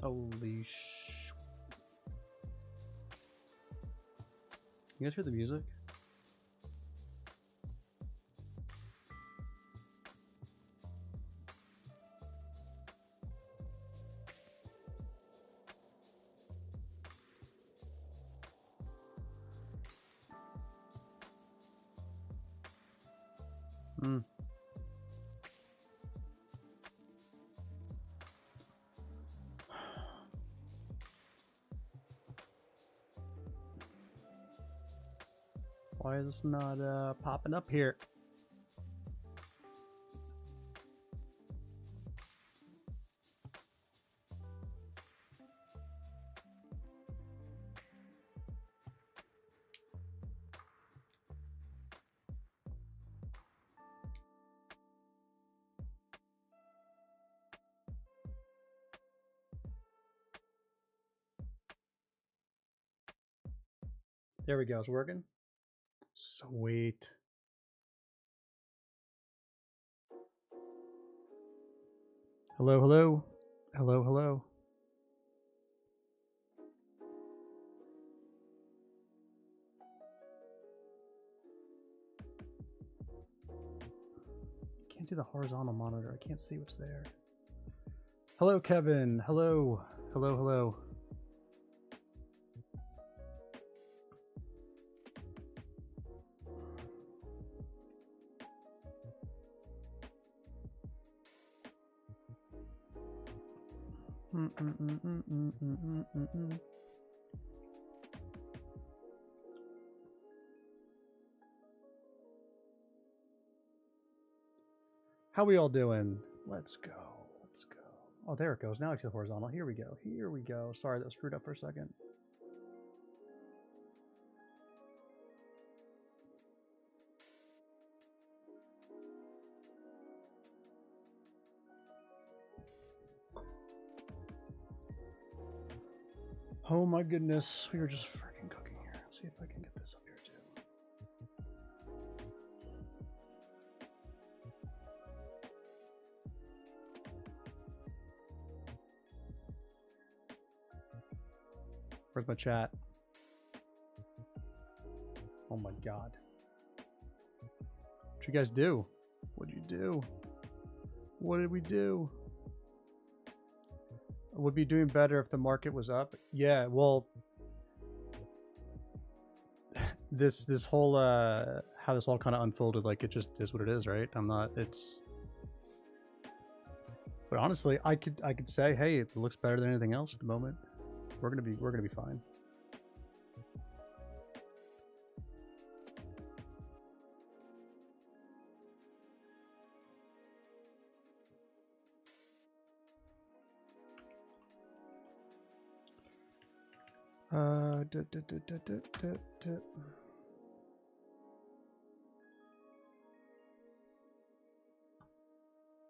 Holy sh... You guys hear the music? Hmm. Why is this not popping up here? There we go, it's working. Sweet. Hello, hello. Hello, hello. I can't do the horizontal monitor. I can't see what's there. Hello, Kevin. Hello. Hello, hello. How we all doing? Let's go. Let's go. Oh, there it goes. Now I see the horizontal. Here we go. Here we go. Sorry, that was screwed up for a second. Oh my goodness, we were just freaking cooking here. Let's see if I can get this up here too. Where's my chat? Oh my god. What'd you guys do? What'd you do? What did we do? Would be doing better if the market was up. Yeah, well, this whole how this all kind of unfolded, like it just is what it is, right? I'm not. It's. But honestly, I could say, hey, it looks better than anything else at the moment. We're gonna be fine.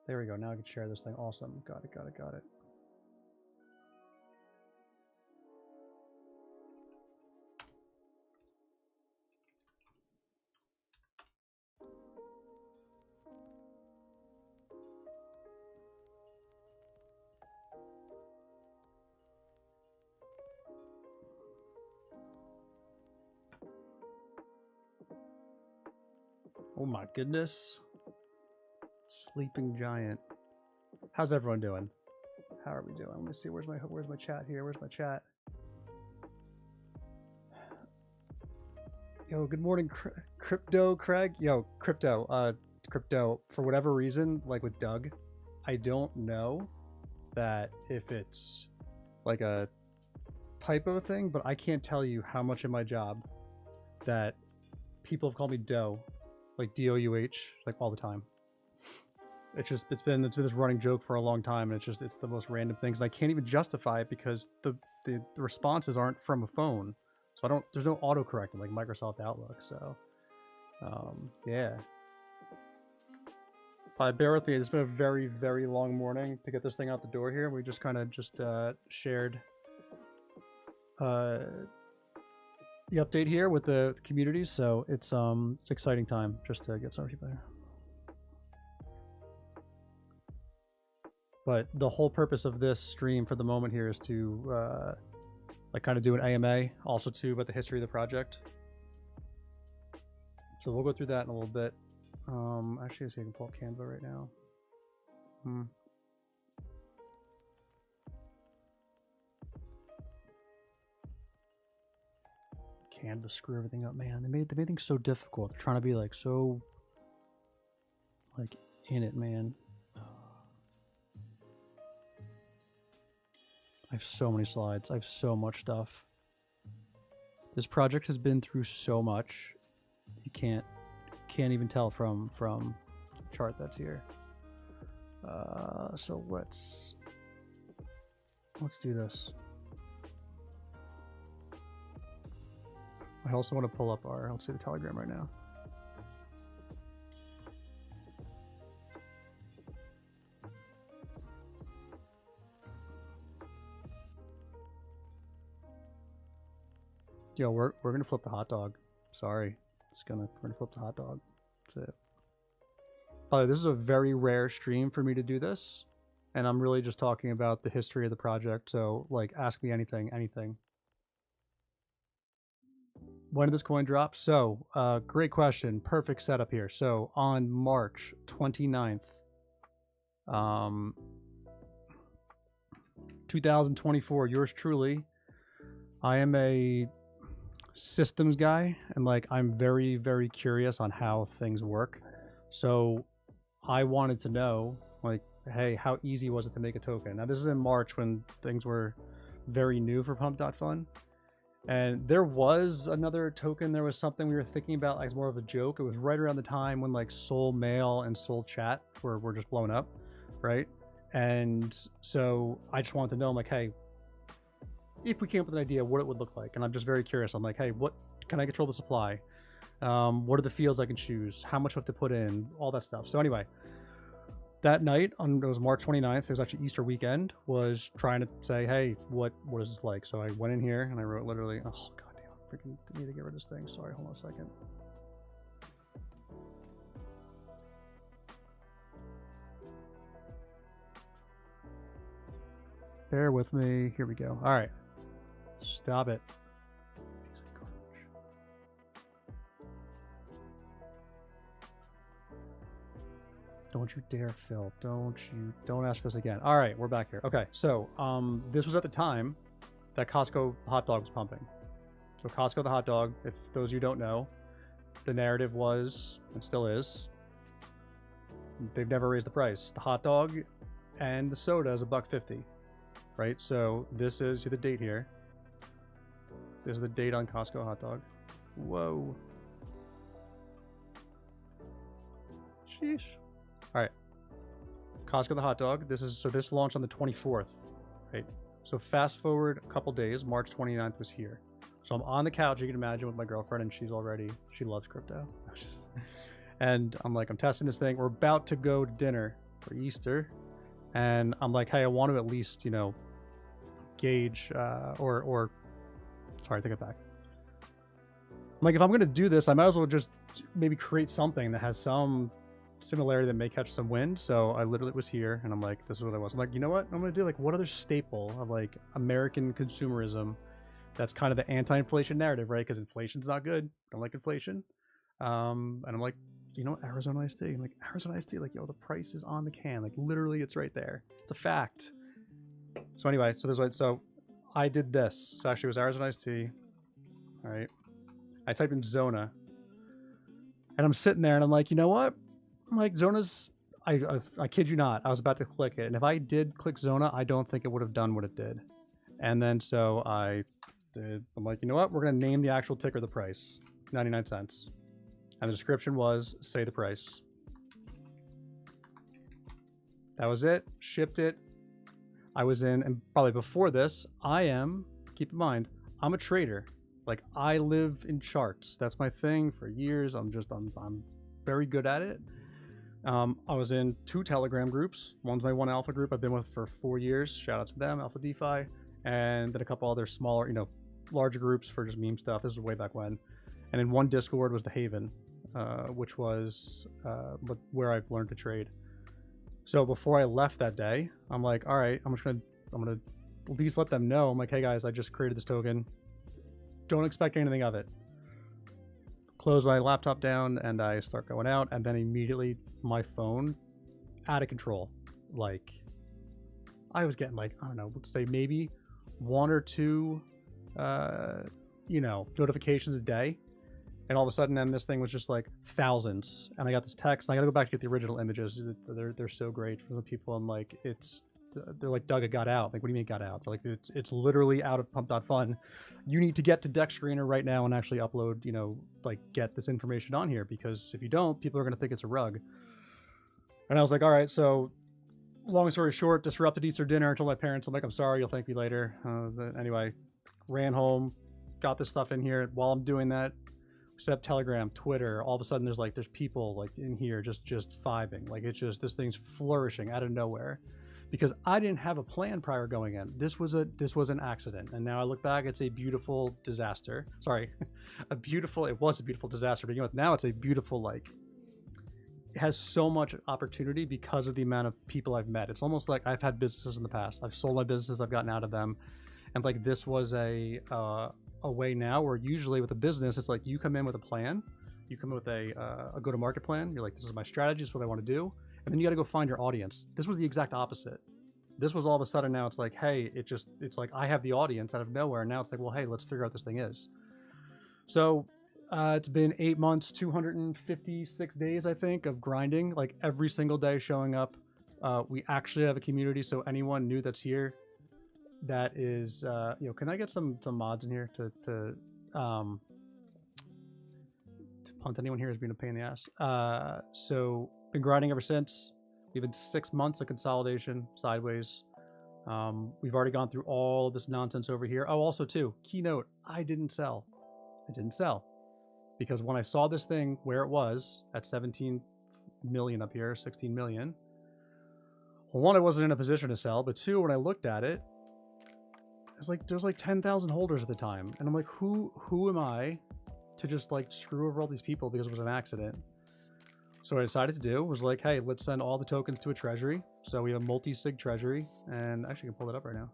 There we go. Now I can share this thing. Awesome. Got it. Got it. Got it. Oh my goodness. Sleeping giant. How's everyone doing? How are we doing? Let me see. Where's my chat here? Where's my chat? Yo, good morning, Crypto Craig. Yo, Crypto. Crypto. For whatever reason, like with Doug, I don't know that if it's like a typo thing, but I can't tell you how much in my job that people have called me Doe, like D-O-U-H, like all the time. It's been this running joke for a long time, and it's the most random things, and I can't even justify it because the responses aren't from a phone, so there's no autocorrect in like Microsoft Outlook. So yeah, bear with me. It's been a very, very long morning to get this thing out the door here. We just kind of shared the update here with the community, so it's an exciting time just to get some people there. but the whole purpose of this stream for the moment here is to like kind of do an AMA, also too about the history of the project. So we'll go through that in a little bit. Actually, I can pull up Canva right now. Canva screw everything up, man. They made things so difficult. They're trying to be like so like in it, man. I have so many slides. I have so much stuff. This project has been through so much. You can't even tell from the chart that's here. So let's do this. I also want to pull up our, let's see the Telegram right now. Yo, we're gonna flip the hot dog. Sorry, we're gonna flip the hot dog. That's it. By the way, this is a very rare stream for me to do this, and I'm really just talking about the history of the project. So, like, ask me anything. When did this coin drop? So, great question. Perfect setup here. So, on March 29th, 2024, yours truly. I am a systems guy, and like I'm very, very curious on how things work. So, I wanted to know, like, hey, how easy was it to make a token? Now, this is in March when things were very new for Pump.Fun. And there was another token. There was something we were thinking about as more of a joke. It was right around the time when like Soul Mail and Soul Chat were just blown up, right? And so I just wanted to know, I'm like, hey, if we came up with an idea, what it would look like. And I'm just very curious. I'm like, hey, what can I control the supply? What are the fields I can choose? How much do I have to put in? All that stuff. So anyway, that night, it was March 29th, it was actually Easter weekend, was trying to say, hey, what is this like? So I went in here and I wrote literally, oh, goddamn, I freaking need to get rid of this thing. Sorry, hold on a second. Bear with me. Here we go. All right. Stop it. Don't you dare, Phil. Don't ask this again. All right, we're back here. Okay, so this was at the time that Costco hot dog was pumping. So Costco the hot dog, if those of you don't know, the narrative was, and still is, they've never raised the price. The hot dog and the soda is $1.50, right? So this is, see the date here. This is the date on Costco hot dog. Whoa. Sheesh. All right, Costco the hot dog. This launched on the 24th, right? So fast forward a couple days, March 29th was here. So I'm on the couch, you can imagine, with my girlfriend, and she loves crypto. And I'm like, I'm testing this thing. We're about to go to dinner for Easter, and I'm like, hey, I want to at least, gauge or sorry, take it back. I'm like, if I'm gonna do this, I might as well just maybe create something that has some similarity that may catch some wind. So I literally was here and I'm like, this is what I was. I'm like, you know what? I'm gonna do like what other staple of like American consumerism that's kind of the anti-inflation narrative, right? Because inflation's not good. Don't like inflation. And I'm like, Arizona iced tea. I'm like, Arizona iced tea, like, yo, the price is on the can. Like literally it's right there. It's a fact. So anyway, so I did this. So actually it was Arizona iced tea. All right. I typed in Zona. And I'm sitting there and I'm like, you know what? I'm like, Zona's, I kid you not, I was about to click it. And if I did click Zona, I don't think it would have done what it did. And then so I'm like, you know what? We're going to name the actual ticker the price, 99 cents. And the description was, say the price. That was it. Shipped it. I was in, and probably before this, keep in mind, I'm a trader. Like, I live in charts. That's my thing for years. I'm very good at it. I was in 2 Telegram groups. One's my One Alpha group I've been with for 4 years. Shout out to them, Alpha DeFi. And then a couple other smaller, larger groups for just meme stuff. This was way back when. And in one Discord was the Haven, which was where I've learned to trade. So before I left that day, I'm like, all right, I'm gonna at least let them know. I'm like, hey guys, I just created this token. Don't expect anything of it. Close my laptop down and I start going out, and then immediately my phone out of control. Like, I was getting like, I don't know, let's say maybe 1 or 2 notifications a day, and all of a sudden then this thing was just like thousands, and I got this text, and I gotta go back to get the original images. They're so great from the people. I'm like, they're like, Doug, it got out. Like, what do you mean it got out? They're like, it's literally out of pump.fun. You need to get to Deck Screener right now and actually upload, like, get this information on here, because if you don't, people are going to think it's a rug. And I was like, all right, so long story short, disrupted Easter dinner, told my parents, I'm like, I'm sorry, you'll thank me later. Anyway, ran home, got this stuff in here. While I'm doing that, set up Telegram, Twitter. All of a sudden there's people like in here just vibing. Like, it's just, this thing's flourishing out of nowhere. Because I didn't have a plan prior going in. This was an accident, and now I look back, it's a beautiful disaster. Sorry, it was a beautiful disaster. But now it's a beautiful, like, it has so much opportunity because of the amount of people I've met. It's almost like I've had businesses in the past. I've sold my businesses, I've gotten out of them, and like, this was a way now where usually with a business, it's like you come in with a plan, you come in with a go-to-market plan. You're like, this is my strategy, this is what I want to do. And then you got to go find your audience. This was the exact opposite. This was all of a sudden now it's like, hey, it's like I have the audience out of nowhere. And now it's like, well, hey, let's figure out this thing is. So it's been 8 months, 256 days, I think, of grinding, like every single day showing up. We actually have a community. So anyone new that's here, that is, can I get some mods in here to punt anyone here has been a pain in the ass. So been grinding ever since. We've had 6 months of consolidation sideways. We've already gone through all this nonsense over here. Oh, also too, keynote, I didn't sell because when I saw this thing where it was at 17 million up here, 16 million, well, 1, I wasn't in a position to sell, but 2, when I looked at it, there's like 10,000 holders at the time, and I'm like, who am I to just like screw over all these people because it was an accident? So what I decided to do was like, hey, let's send all the tokens to a treasury. So we have a multi-sig treasury, and actually I can pull it up right now.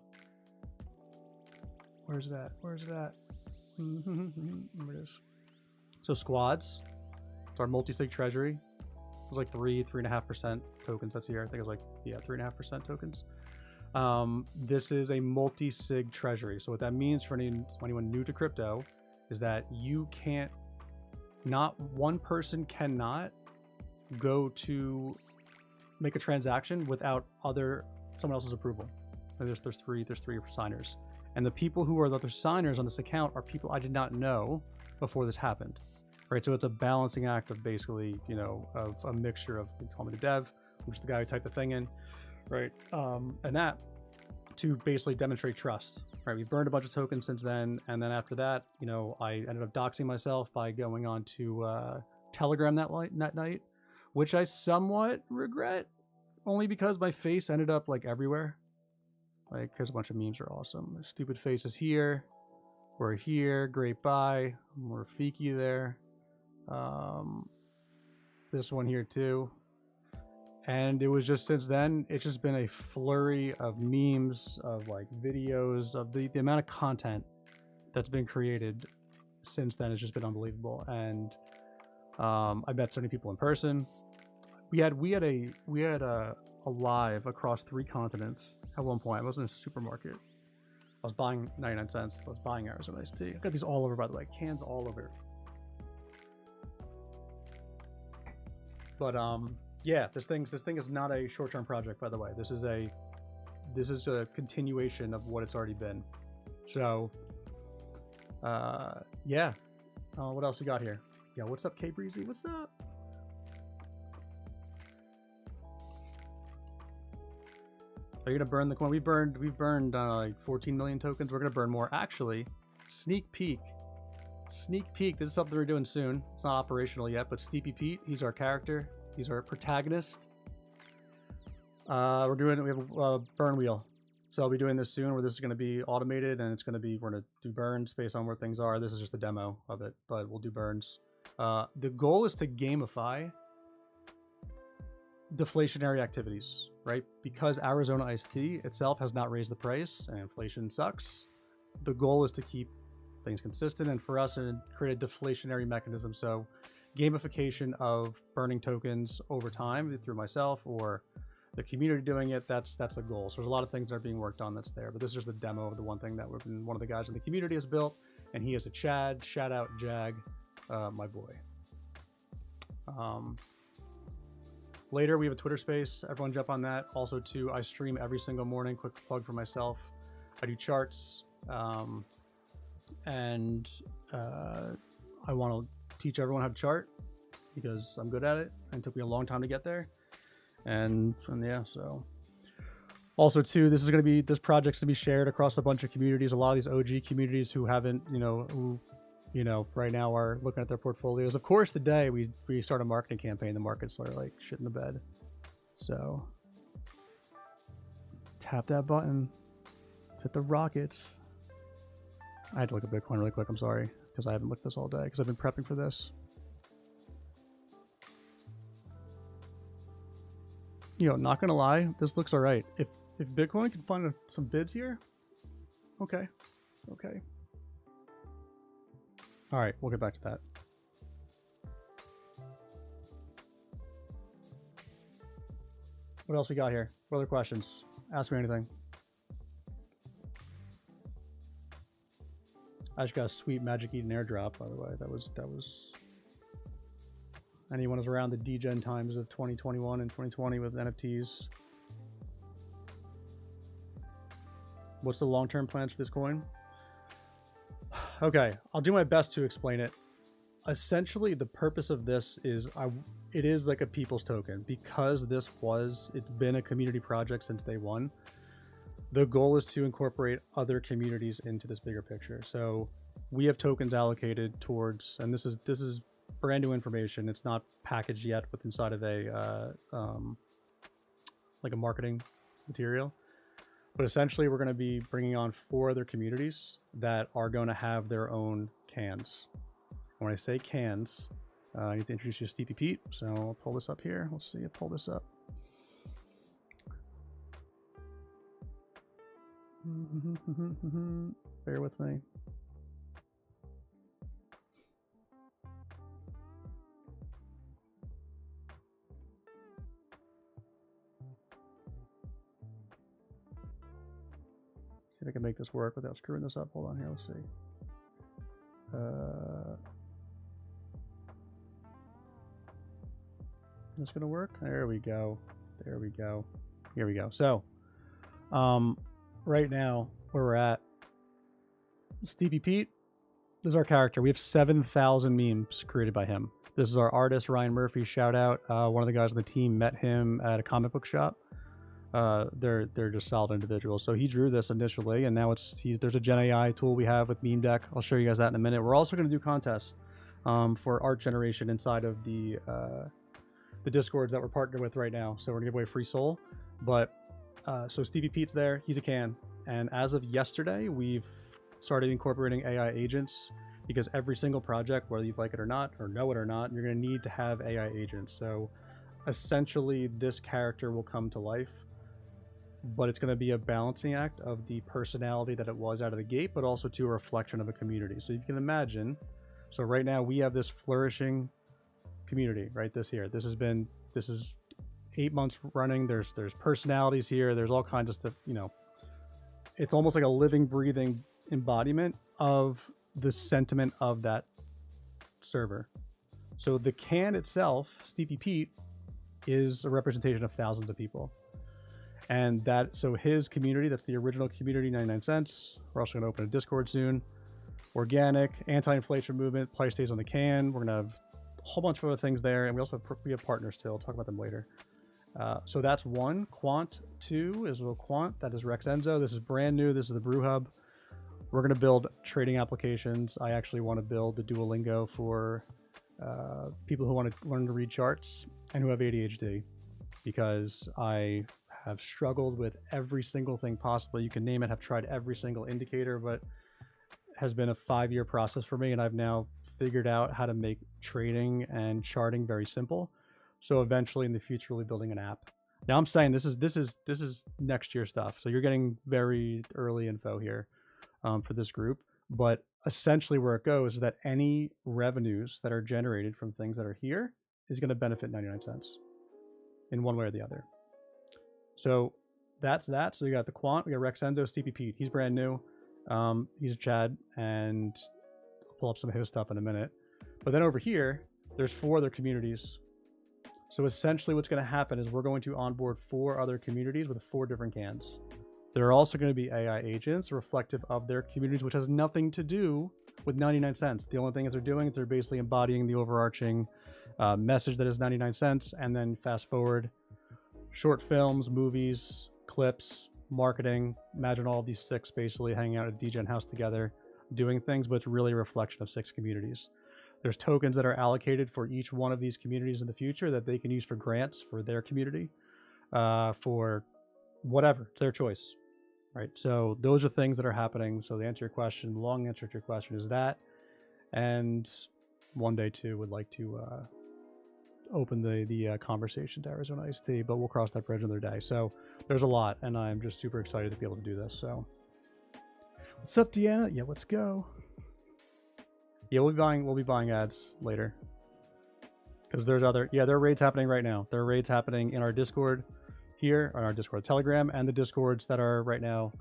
Where's it at? There it is. So squads, it's our multi-sig treasury. It was like 3.5% tokens. That's here. I think it was like, yeah, 3.5% tokens. This is a multi-sig treasury. So what that means for anyone new to crypto is that not one person cannot go to make a transaction without someone else's approval. And there's three signers, and the people who are the other signers on this account are people I did not know before this happened, right? So it's a balancing act of basically, of a mixture of, you call me the dev, I'm just the guy who typed the thing in, right? And that to basically demonstrate trust, right? We've burned a bunch of tokens since then, and then after that, I ended up doxing myself by going on to Telegram that night, which I somewhat regret, only because my face ended up like everywhere. Like, here's a bunch of memes are awesome. Stupid faces here. We're here. Great bye. More Rafiki there. This one here too. And it was just, since then, it's just been a flurry of memes, of like videos, of the amount of content that's been created since then. It's just been unbelievable. And I met so many people in person. We had a live across 3 continents at one point. I was in a supermarket. I was buying 99 cents. I was buying Arizona iced tea. I've got these all over, by the way. Cans all over. But yeah, this thing is not a short-term project, by the way. This is a continuation of what it's already been. So yeah. What else we got here? Yeah, what's up, K Breezy? What's up? Are you gonna burn the coin? We've burned like 14 million tokens. We're gonna burn more. Actually, sneak peek. This is something we're doing soon. It's not operational yet, but Steepy Pete, he's our character. He's our protagonist. We have a burn wheel. So I'll be doing this soon, where this is going to be automated, and we're going to do burns based on where things are. This is just a demo of it, but we'll do burns. The goal is to gamify deflationary activities, right? Because Arizona iced tea itself has not raised the price and inflation sucks, the goal is to keep things consistent, and for us to create a deflationary mechanism. So gamification of burning tokens over time through myself or the community doing it, that's a goal. So there's a lot of things that are being worked on that's there, but this is just the demo of the one thing that one of the guys in the community has built, and he is a Chad. Shout out Jag, my boy. Later we have a Twitter space, everyone jump on that. Also too, I stream every single morning. Quick plug for myself, I do charts, and I want to teach everyone how to chart because I'm good at it, and it took me a long time to get there. And yeah, so also too, this project's gonna be shared across a bunch of communities. A lot of these OG communities who haven't, who right now are looking at their portfolios. Of course, the day we start a marketing campaign, the markets are like shit in the bed. So tap that button, hit the rockets. I had to look at Bitcoin really quick. I'm sorry, because I haven't looked this all day because I've been prepping for this. Not gonna lie, this looks all right. If Bitcoin can find some bids here, okay. All right, we'll get back to that. What else we got here? What other questions? Ask me anything. I just got a sweet Magic Eden airdrop, by the way. That was. Anyone who's around the degen times of 2021 and 2020 with NFTs. What's the long-term plans for this coin? Okay, I'll do my best to explain it. Essentially, the purpose of this is it is like a people's token because it's been a community project since day one. The goal is to incorporate other communities into this bigger picture. So we have tokens allocated towards, and this is brand new information. It's not packaged yet with inside of a like a marketing material. But essentially, we're going to be bringing on 4 other communities that are going to have their own cans. And when I say cans, I need to introduce you to Steepy Pete. So I'll pull this up here. Let's see. I'll pull this up. Bear with me. See if I can make this work without screwing this up. Hold on here. Let's see. Is this gonna work? There we go. There we go. Here we go. So, right now where we're at, Steepy Pete. This is our character. We have 7,000 memes created by him. This is our artist, Ryan Murphy. Shout out. One of the guys on the team met him at a comic book shop. They're just solid individuals. So he drew this initially, and now there's a Gen AI tool we have with Meme Deck. I'll show you guys that in a minute. We're also going to do contests for art generation inside of the Discords that we're partnered with right now. So we're gonna give away free soul. But so Stevie Pete's there. He's a can, and as of yesterday, we've started incorporating AI agents because every single project, whether you like it or not, or know it or not, you're going to need to have AI agents. So essentially, this character will come to life, but it's going to be a balancing act of the personality that it was out of the gate, but also to a reflection of a community. So you can imagine, so right now we have this flourishing community, right? This is 8 months running. There's personalities here. There's all kinds of stuff, it's almost like a living, breathing embodiment of the sentiment of that server. So the can itself, Steepy Pete, is a representation of thousands of people. And so his community, that's the original community, 99 cents. We're also going to open a Discord soon. Organic, anti-inflation movement, price stays on the can. We're going to have a whole bunch of other things there. And we have partners too. I'll talk about them later. So that's one. Quant 2 is a little quant. That is Rex Enzo. This is brand new. This is the Brew Hub. We're going to build trading applications. I actually want to build the Duolingo for people who want to learn to read charts and who have ADHD, because I have struggled with every single thing possible. You can name it. Have tried every single indicator, but has been a 5-year process for me. And I've now figured out how to make trading and charting very simple. So eventually in the future, we'll be building an app. Now I'm saying this is next year stuff. So you're getting very early info here for this group. But essentially where it goes is that any revenues that are generated from things that are here is going to benefit 99 cents in one way or the other. So that's that. So you got the quant, we got Rexendo, Steepy Pete. He's brand new. He's a Chad, and I'll pull up some of his stuff in a minute. But then over here, there's 4 other communities. So essentially what's going to happen is we're going to onboard 4 other communities with 4 different cans. There are also going to be AI agents reflective of their communities, which has nothing to do with 99 cents. The only thing is they're doing is they're basically embodying the overarching message that is 99 cents. And then fast forward, short films, movies, clips, marketing. Imagine all these 6 basically hanging out at DGen House together, doing things, but it's really a reflection of 6 communities. There's tokens that are allocated for each one of these communities in the future that they can use for grants for their community, for whatever, it's their choice, right? So those are things that are happening. So to answer your question, the long answer to your question is that. And one day too, would like to open the conversation to Arizona Iced Tea, but we'll cross that bridge another day. So there's a lot, and I'm just super excited to be able to do this. So what's up, Deanna? Yeah, let's go. Yeah, we'll be buying ads later. Because there's there are raids happening right now. There are raids happening in our Discord here, on our Discord Telegram, and the Discords that are right now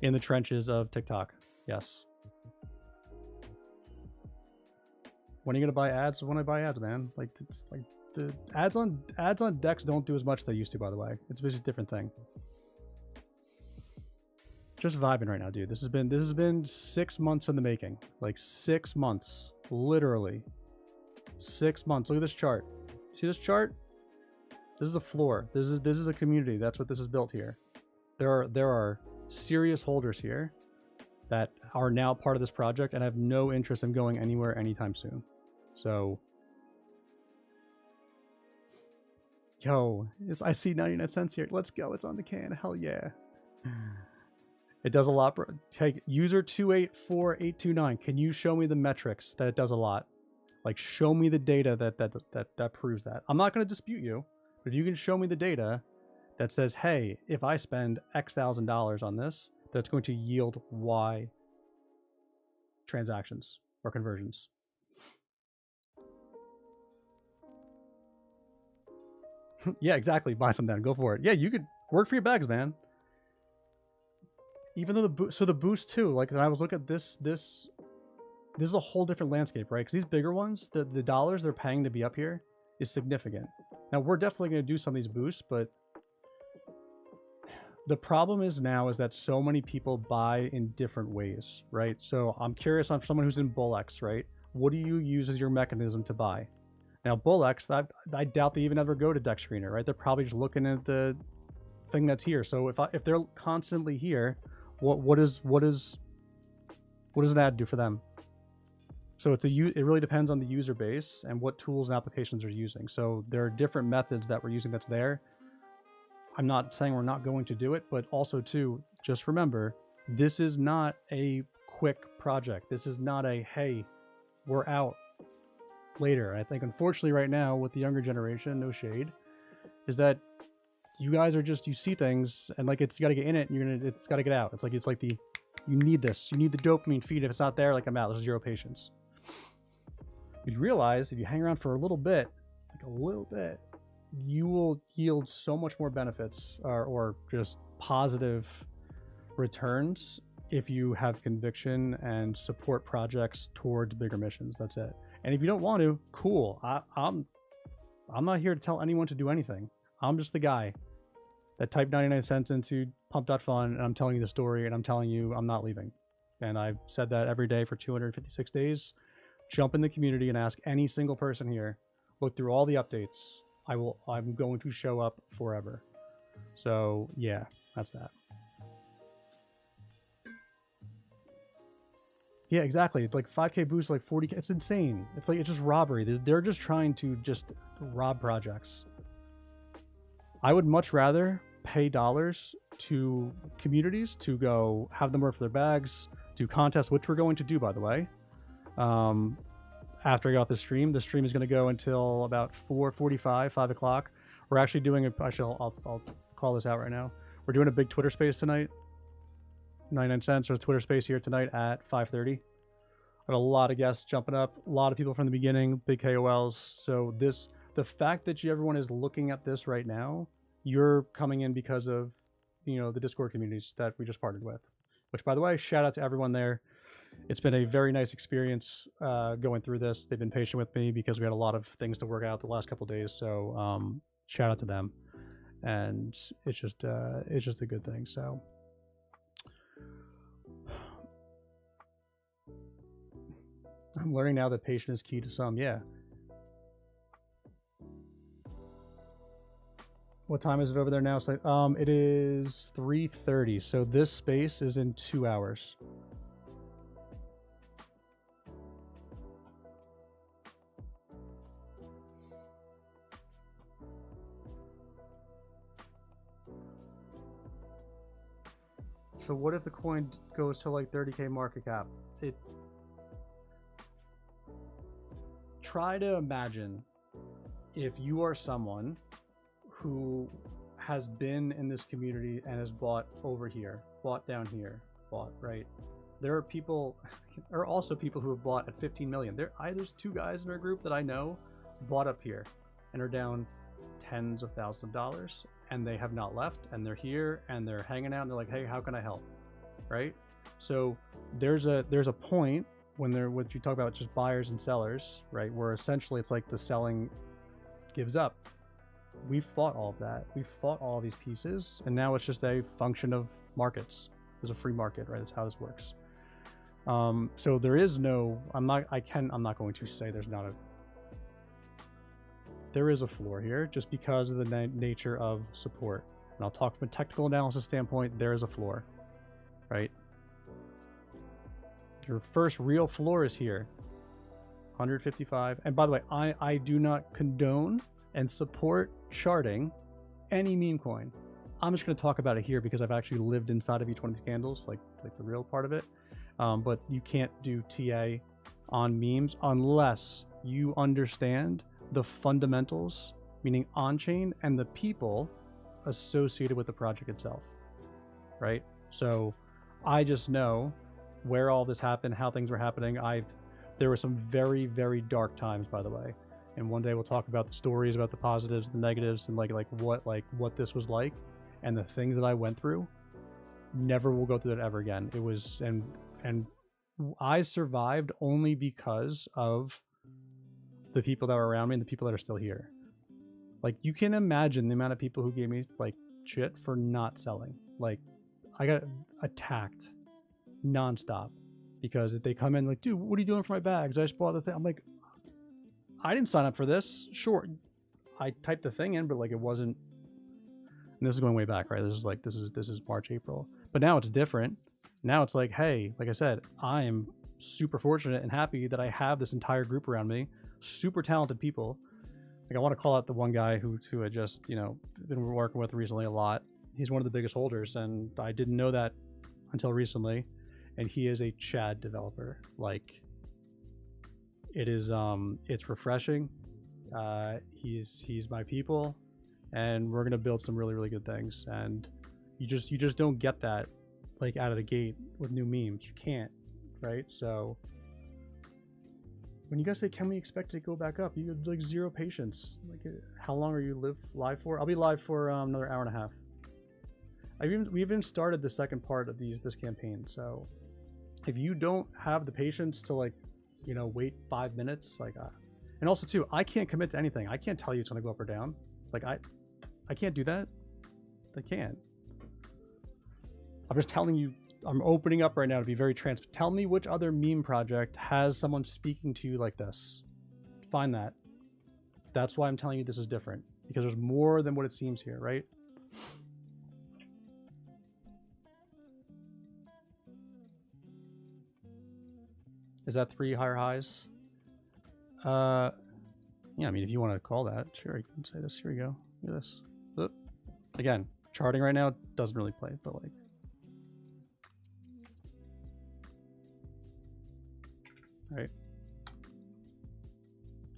in the trenches of TikTok. Yes. When are you gonna buy ads? When I buy ads, man. Like it's like the ads on Dex don't do as much as they used to, by the way. It's just a different thing. Just vibing right now, dude. This has been 6 months in the making. Like 6 months. Literally. 6 months. Look at this chart. See this chart? This is a floor. This is a community. That's what this is built here. There are serious holders here that are now part of this project and have no interest in going anywhere anytime soon. So yo, I see 99 cents here. Let's go. It's on the can. Hell yeah. It does a lot. Take user 284829. Can you show me the metrics that it does a lot? Like, show me the data that proves that. I'm not going to dispute you, but if you can show me the data that says, hey, if I spend X $1,000 on this, that's going to yield Y transactions or conversions. Yeah, exactly. Buy some then. Go for it. Yeah, you could work for your bags, man. Even though the boost too, like when I was looking at this is a whole different landscape, right? Because these bigger ones, the dollars they're paying to be up here is significant. Now we're definitely going to do some of these boosts, but the problem is that so many people buy in different ways, right? So I'm curious on someone who's in BullX, right? What do you use as your mechanism to buy? Now BullX, I doubt they even ever go to Dex Screener, right? They're probably just looking at the thing that's here. So if they're constantly here, what does an ad do for them? So it really depends on the user base and what tools and applications they're using. So there are different methods that we're using that's there. I'm not saying we're not going to do it, but also too, just remember, this is not a quick project. This is not a, hey, we're out later. I think unfortunately right now with the younger generation, no shade, is that you guys are just, you see things and like you got to get in it and it's got to get out. It's like you need this. You need the dopamine feed. If it's not there, like I'm out. There's zero patience. You realize if you hang around for a little bit, you will yield so much more benefits or just positive returns if you have conviction and support projects towards bigger missions. That's it. And if you don't want to, cool. I'm not here to tell anyone to do anything. I'm just the guy that typed 99 cents into pump.fun and I'm telling you the story and I'm telling you I'm not leaving. And I've said that every day for 256 days. Jump in the community and ask any single person here. Look through all the updates. I'm going to show up forever. So yeah, that's that. Yeah, exactly. Like 5K boost, like 40K. It's insane. It's just robbery. They're just trying to just rob projects. I would much rather pay dollars to communities to go have them work for their bags, do contests, which we're going to do, by the way. after I get off the stream is going to go until about 4:45, 5 o'clock. We're actually doing I'll call this out right now. We're doing a big Twitter space tonight. 99 cents or Twitter space here tonight at 5:30. Got a lot of guests jumping up, a lot of people from the beginning, big KOLs. So the fact that everyone is looking at this right now, you're coming in because of, you know, the Discord communities that we just partnered with. Which, by the way, shout out to everyone there. It's been a very nice experience going through this. They've been patient with me because we had a lot of things to work out the last couple of days. So shout out to them, and it's just a good thing. So. I'm learning now that patience is key to some. Yeah. What time is it over there now? So, it is 3:30. So this space is in 2 hours. So what if the coin goes to like 30K market cap? Try to imagine if you are someone who has been in this community and has bought over here, bought down here, bought, right? There are also people who have bought at 15 million. There's 2 guys in our group that I know bought up here and are down tens of thousands of dollars, and they have not left, and they're here and they're hanging out and they're like, hey, how can I help? Right? So there's a point when what you talk about just buyers and sellers, right? Where essentially it's like the selling gives up. We've fought all of that. We've fought all these pieces, and now it's just a function of markets. There's a free market, right? That's how this works. So there is no, I'm not going to say there is a floor here just because of the nature of support. And I'll talk from a technical analysis standpoint, there is a floor, right? Your first real floor is here, 155. And by the way, I do not condone and support sharding any meme coin. I'm just going to talk about it here because I've actually lived inside of each one of these candles, like the real part of it. But you can't do TA on memes unless you understand the fundamentals, meaning on-chain, and the people associated with the project itself, right? So I just know where all this happened, how things were happening. There were some very, very dark times, by the way. And one day we'll talk about the stories, about the positives, the negatives, and what this was like, and the things that I went through. Never will go through that ever again. It was, and I survived only because of the people that were around me and the people that are still here. Like, you can imagine the amount of people who gave me like shit for not selling. Like, I got attacked nonstop because if they come in like, dude, what are you doing for my bags? I just bought the thing. I'm like, I didn't sign up for this. Sure, I typed the thing in, but like it wasn't. And this is going way back, right? This is March, April. But now it's different. Now it's like, hey, like I said, I am super fortunate and happy that I have this entire group around me, super talented people. Like, I want to call out the one guy who I just, you know, been working with recently a lot. He's one of the biggest holders, and I didn't know that until recently. And he is a Chad developer. Like, it is, it's refreshing. He's my people, and we're gonna build some really, really good things. And you just don't get that like out of the gate with new memes. You can't, right? So when you guys say, can we expect it to go back up? You have like zero patience. Like, how long are you live for? I'll be live for another hour and a half. We even started the second part of this campaign. So if you don't have the patience to, like, you know, wait 5 minutes, like, and also too, I can't commit to anything. I can't tell you it's gonna go up or down. Like, I can't do that. I can't. I'm just telling you, I'm opening up right now to be very transparent. Tell me which other meme project has someone speaking to you like this. Find that. That's why I'm telling you this is different, because there's more than what it seems here, right? Is that 3 higher highs? Yeah, I mean, if you want to call that, sure, you can say this. Here we go. Look at this. Look. Again, charting right now doesn't really play, but like, right.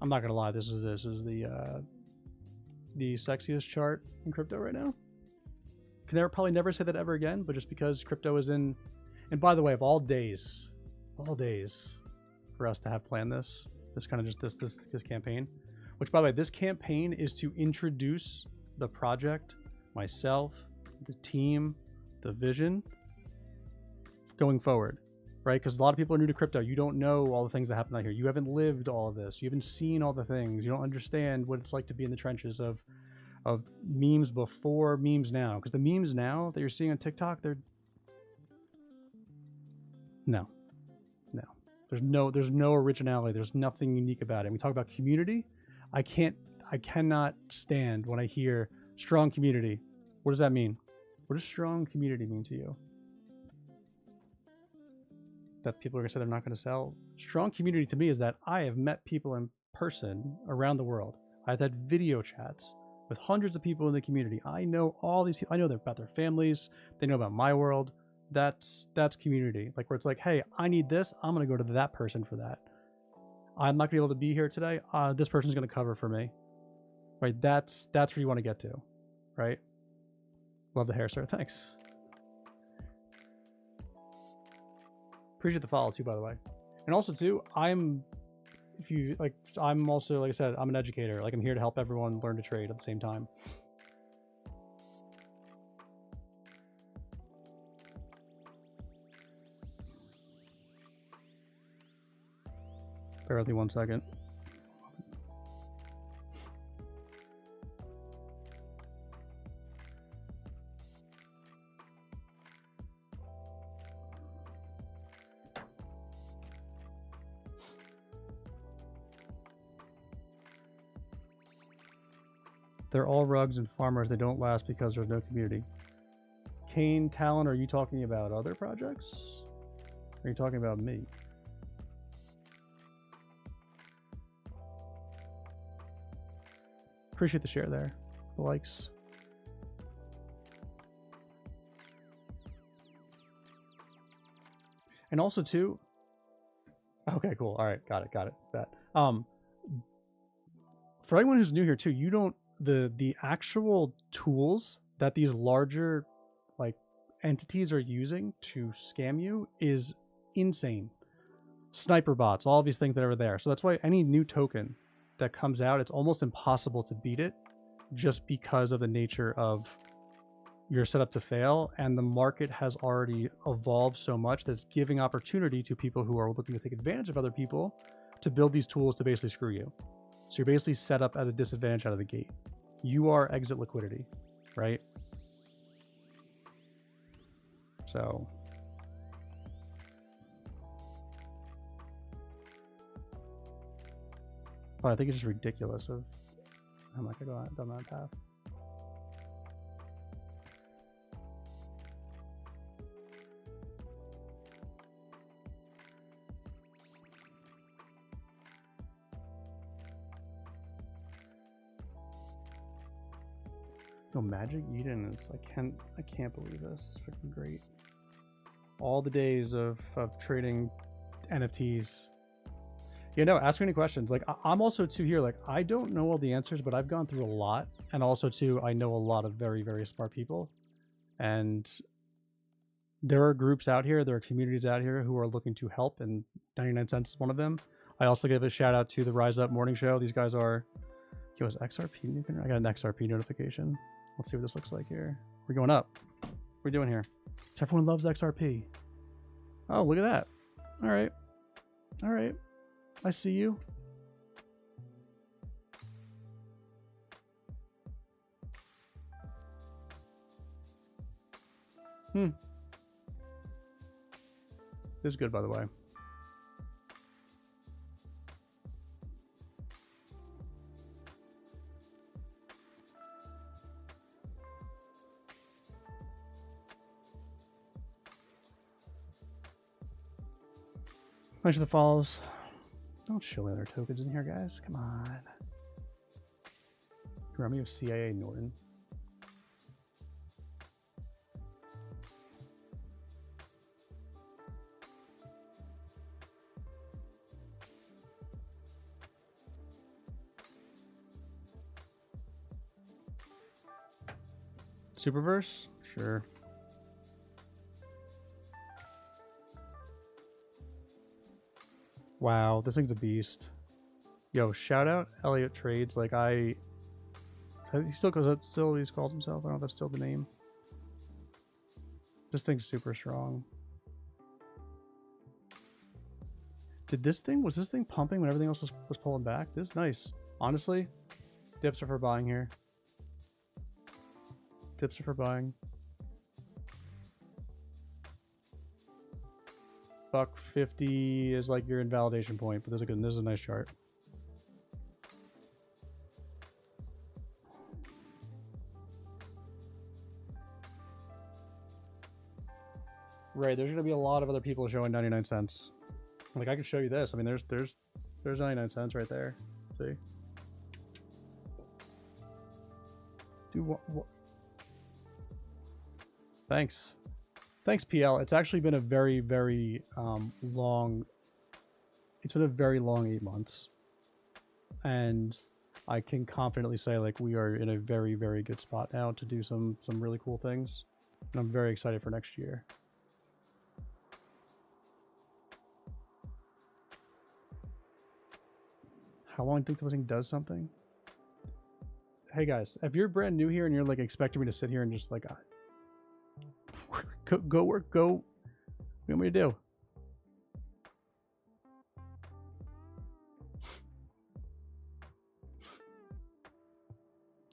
I'm not gonna lie, this is the sexiest chart in crypto right now. Can probably never say that ever again, but just because crypto is in, and by the way, of all days for us to have planned this kind of just this campaign, which by the way, this campaign is to introduce the project, myself, the team, the vision going forward, right? Because a lot of people are new to crypto. You don't know all the things that happen out here. You haven't lived all of this. You haven't seen all the things. You don't understand what it's like to be in the trenches of memes before, memes now. Because the memes now that you're seeing on TikTok, they're no. There's no originality. There's nothing unique about it. We talk about community. I cannot stand when I hear strong community. What does that mean? What does strong community mean to you? That people are gonna say they're not gonna sell? Strong community to me is that I have met people in person around the world. I've had video chats with hundreds of people in the community. I know all these people. I know about their families. They know about my world. That's community. Like where it's like, hey, I need this. I'm gonna go to that person for that. I'm not gonna be able to be here today. This person's gonna cover for me. Right? That's where you want to get to, right? Love the hair, sir. Thanks. Appreciate the follow too, by the way. And also too, I'm also, like I said, I'm an educator. Like I'm here to help everyone learn to trade at the same time. Bear with me 1 second. They're all rugs and farmers. They don't last because there's no community. Kane, Talon, are you talking about other projects? Are you talking about me? Appreciate the share there. The likes. And also too, okay, cool. All right, got it. That. For anyone who's new here too, you don't, the actual tools that these larger like entities are using to scam you is insane. Sniper bots, all of these things that are there. So that's why any new token that comes out, it's almost impossible to beat it just because of the nature of your setup to fail. And the market has already evolved so much that it's giving opportunity to people who are looking to take advantage of other people to build these tools to basically screw you. So you're basically set up at a disadvantage out of the gate. You are exit liquidity, right? So but I think it's just ridiculous of how much I go down that path. No, Magic Eden is, I can't believe this. It's freaking great. All the days of trading NFTs. You know, ask me any questions. Like I'm also too here, like I don't know all the answers, but I've gone through a lot. And also too, I know a lot of very, very smart people. And there are groups out here, there are communities out here who are looking to help, and 99 Cents is one of them. I also give a shout out to the Rise Up Morning Show. These guys are, yo, is XRP? I got an XRP notification. Let's see what this looks like here. We're going up. What are we doing here? So everyone loves XRP. Oh, look at that. All right. All right. I see you. This is good, by the way. Bunch of the follows. Don't show other tokens in here, guys. Come on. Remind me of CIA Norton. Superverse? Sure. Wow, this thing's a beast. Yo, shout out Elliot Trades. Like he still goes. That's still he's called himself. I don't know if that's still the name. This thing's super strong. Was this thing pumping when everything else was pulling back? This is nice. Honestly, dips are for buying here. Dips are for buying. $1.50 is like your invalidation point, but this is a nice chart. Right, there's gonna be a lot of other people showing 99 cents. Like I can show you this. I mean, there's 99 cents right there. See? Dude, what? Thanks. Thanks, PL. It's actually been a very, very long... It's been a very long 8 months. And I can confidently say, like, we are in a very, very good spot now to do some really cool things. And I'm very excited for next year. How long do you think this thing does something? Hey, guys, if you're brand new here and you're, like, expecting me to sit here and just, like... Go work, go. What do you want me to do?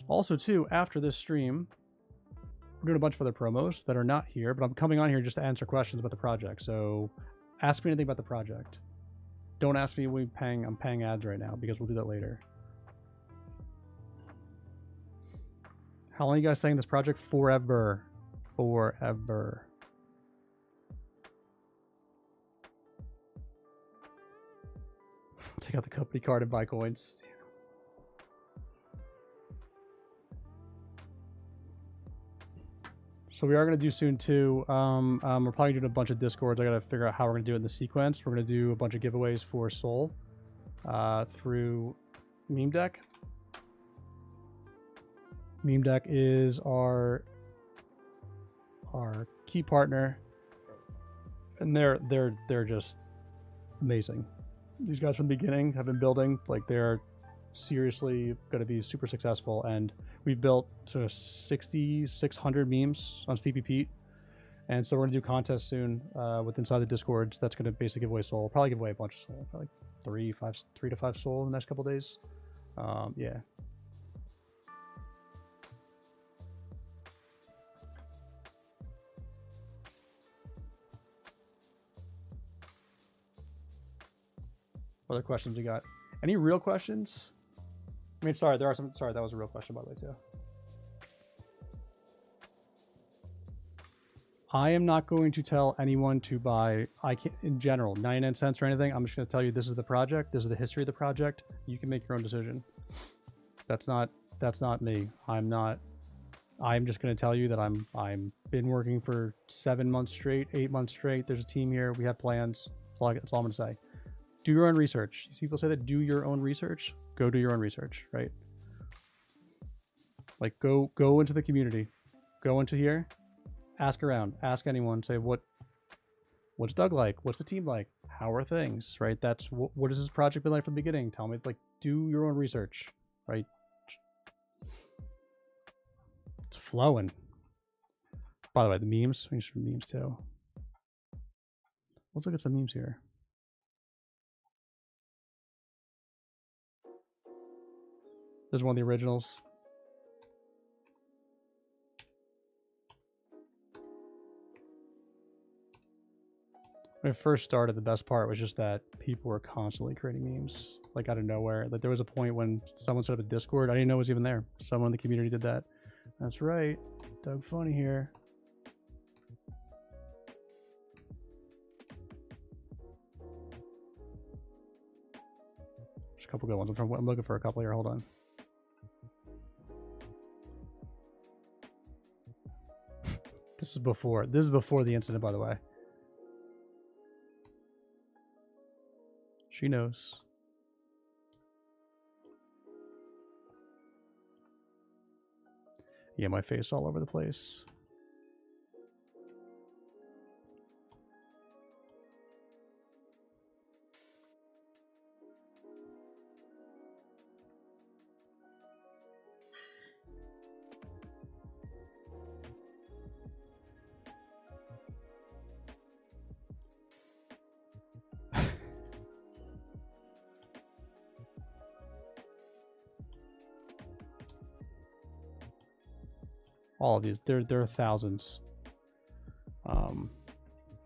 Also, too, after this stream, we're doing a bunch of other promos that are not here, but I'm coming on here just to answer questions about the project. So ask me anything about the project. Don't ask me when I'm paying ads right now because we'll do that later. How long are you guys saying this project? Forever. Forever. Take out the company card and buy coins. So we are going to do soon too. We're probably doing a bunch of discords. I got to figure out how we're going to do it in the sequence. We're going to do a bunch of giveaways for Soul through Meme Deck. Meme Deck is our key partner, and they're just amazing. These guys from the beginning have been building, like, they're seriously going to be super successful, and we've built to 6,600 memes on Sleepy Pete, and so we're going to do contests soon with inside the discords. That's going to basically give away Soul. Probably give away a bunch of Soul, probably 3 to 5 Soul in the next couple days. Yeah. What other questions you got? Any real questions? I mean, sorry, there are some. Sorry, that was a real question, by the way, too. I am not going to tell anyone to buy. I can't, in general, 99 cents or anything. I'm just going to tell you this is the project. This is the history of the project. You can make your own decision. That's not me. I'm just going to tell you that I'm been working for 7 months straight, 8 months straight. There's a team here. We have plans. That's all I'm going to say. Do your own research. People say that do your own research. Go do your own research, right? Like go into the community. Go into here. Ask around. Ask anyone. Say what's Doug like? What's the team like? How are things? Right? That's what has this project been like from the beginning? Tell me. Like, do your own research, right? It's flowing. By the way, the memes. We need some memes too. Let's look at some memes here. There's one of the originals. When it first started, the best part was just that people were constantly creating memes, like out of nowhere. Like there was a point when someone set up a Discord, I didn't know it was even there. Someone in the community did that. That's right, Doug Funny here. There's a couple good ones. I'm looking for a couple here. Hold on. This is before the incident, by the way. She knows. Yeah, my face all over the place. All of these, there are thousands.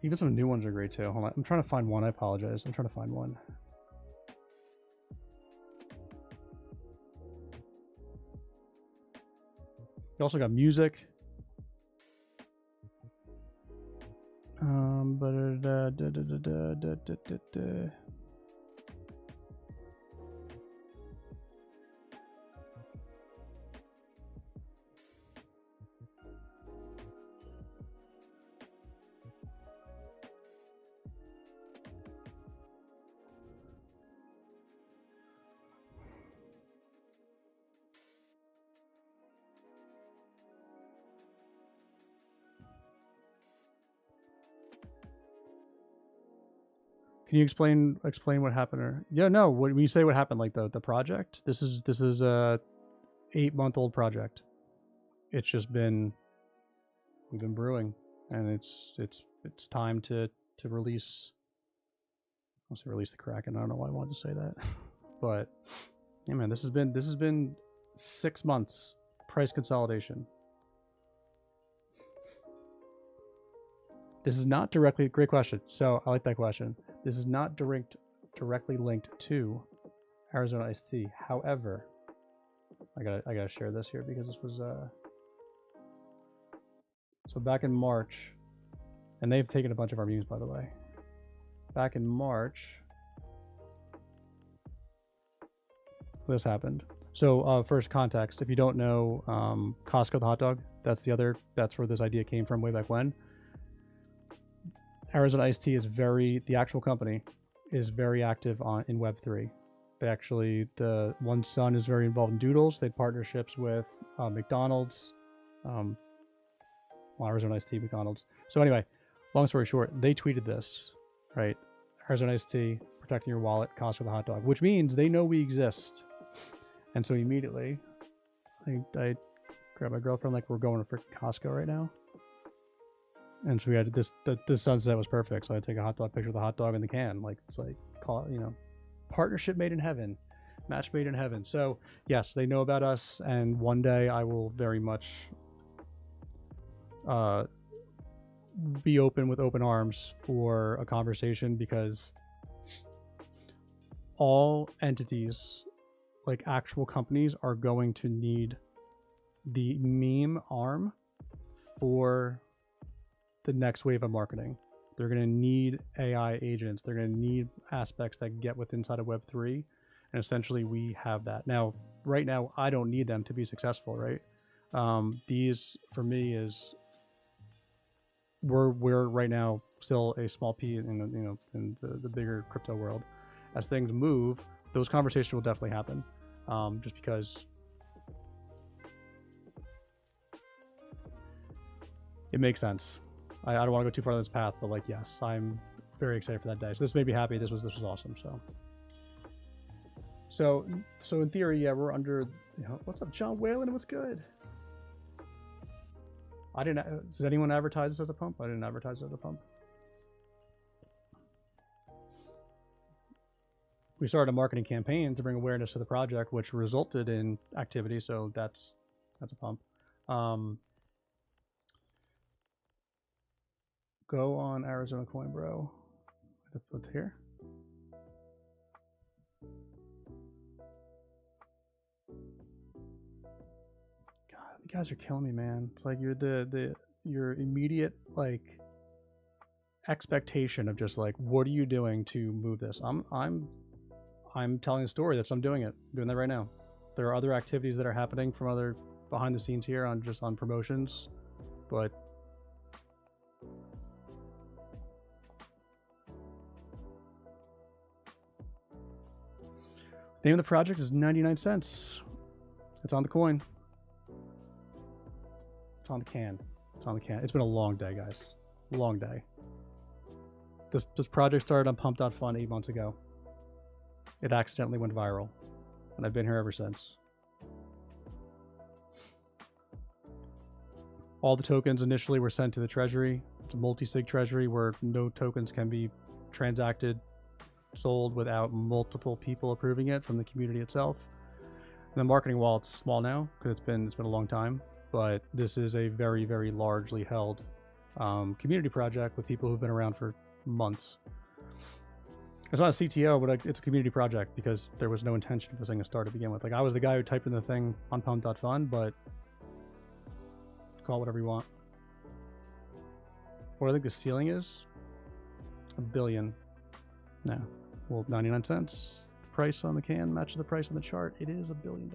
Even some new ones are great too. Hold on, I'm trying to find one. I apologize. I'm trying to find one. You also got music. Can you explain what happened? Or yeah, no. When you say what happened, like the project, this is a 8-month-old project. It's just been, we've been brewing, and it's time to release. I'll say release the Kraken. I don't know why I wanted to say that, but yeah, man, this has been 6 months price consolidation. This is not directly, great question. So I like that question. This is not directly linked to Arizona Iced Tea. However, I gotta share this here because this was so back in March, and they've taken a bunch of our views, by the way. Back in March, this happened. So first context, if you don't know, Costco the hot dog, that's where this idea came from way back when. Arizona Iced Tea is the actual company is very active in Web3. They actually, the one son is very involved in Doodles. They had partnerships with McDonald's, Arizona Iced Tea, McDonald's. So anyway, long story short, they tweeted this, right? Arizona Iced Tea, protecting your wallet, Costco the hot dog, which means they know we exist. And so immediately, I grabbed my girlfriend, like, we're going to freaking Costco right now. And so we had this sunset was perfect. So I take a hot dog picture of the hot dog in the can. Like, it's like, partnership made in heaven, match made in heaven. So yes, they know about us, and one day I will very much be open with open arms for a conversation, because all entities, like actual companies, are going to need the meme arm for the next wave of marketing. They're going to need AI agents. They're going to need aspects that get with inside of Web3. And essentially we have that. Now, right now, I don't need them to be successful, right? These, for me, is we're right now still a small p in the bigger crypto world. As things move, those conversations will definitely happen. Just because it makes sense. I don't want to go too far on this path, but like, yes, I'm very excited for that day. So this made me happy. This was awesome. So in theory, yeah, we're under. What's up, John Whalen? What's good? I didn't. Does anyone advertise this as a pump? I didn't advertise it as a pump. We started a marketing campaign to bring awareness to the project, which resulted in activity. So that's a pump. Go on Arizona Coin, bro. What's here? God, you guys are killing me, man. It's like you're your immediate like expectation of just like, what are you doing to move this? I'm telling a story. I'm doing it. I'm doing that right now. There are other activities that are happening from other behind the scenes here on promotions, but the name of the project is 99 cents. It's on the coin. It's on the can. It's on the can. It's been a long day, guys. Long day. This project started on Pump.Fun 8 months ago. It accidentally went viral, and I've been here ever since. All the tokens initially were sent to the treasury. It's a multi-sig treasury where no tokens can be transacted, sold without multiple people approving it from the community itself. And the marketing wallet's small now because it's been a long time, but this is a very, very largely held community project with people who've been around for months. It's not a CTO, but it's a community project because there was no intention for this thing to start to begin with. Like, I was the guy who typed in the thing on Pump.Fun, but call it whatever you want. What I think the ceiling is? $1 billion. No. Well, 99 cents. The price on the can matches the price on the chart. It is $1 billion.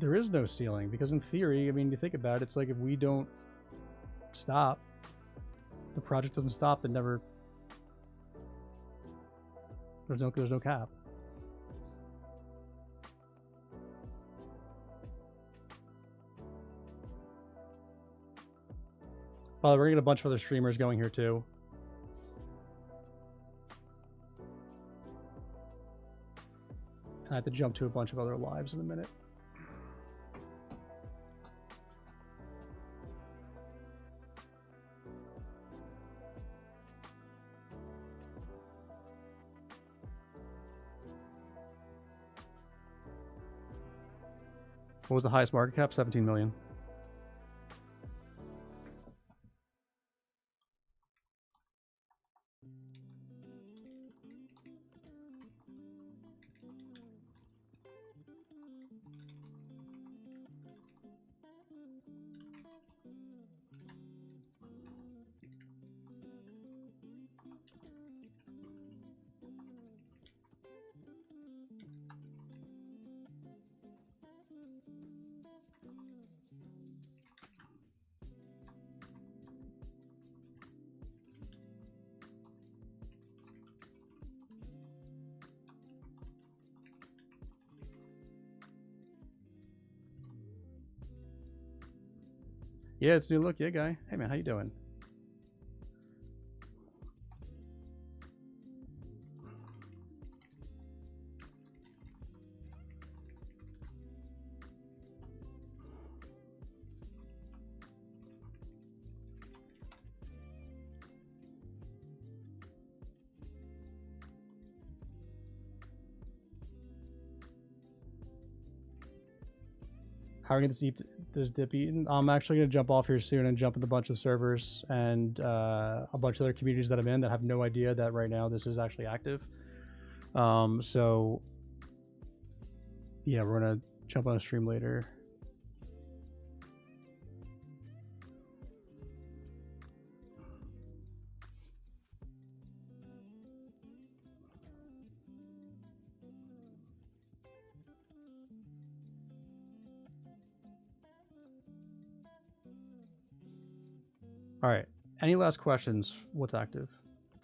There is no ceiling because in theory, I mean, you think about it, it's like if we don't stop, the project doesn't stop, it never, there's no cap. Well, we're gonna get a bunch of other streamers going here too. I have to jump to a bunch of other lives in a minute. What was the highest market cap? 17 million. Yeah, it's new look. Yeah, guy. Hey, man, how you doing? How are we going to keep this dip eaten? I'm actually going to jump off here soon and jump into a bunch of servers and a bunch of other communities that I'm in that have no idea that right now this is actually active. So yeah, we're going to jump on a stream later. All right. Any last questions? What's active?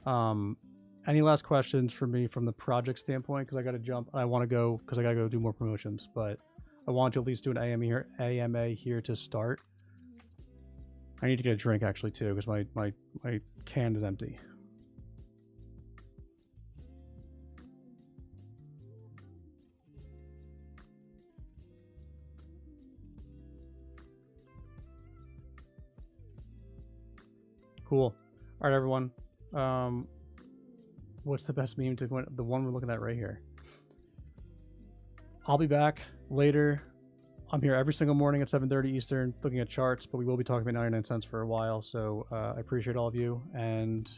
Any last questions for me from the project standpoint? Because I got to jump. I want to go because I got to go do more promotions. But I want to at least do an AMA here to start. I need to get a drink actually too because my can is empty. Cool. All right, everyone. What's the best meme to go? The one we're looking at right here. I'll be back later. I'm here every single morning at 7:30 Eastern looking at charts, but we will be talking about 99 cents for a while. So I appreciate all of you and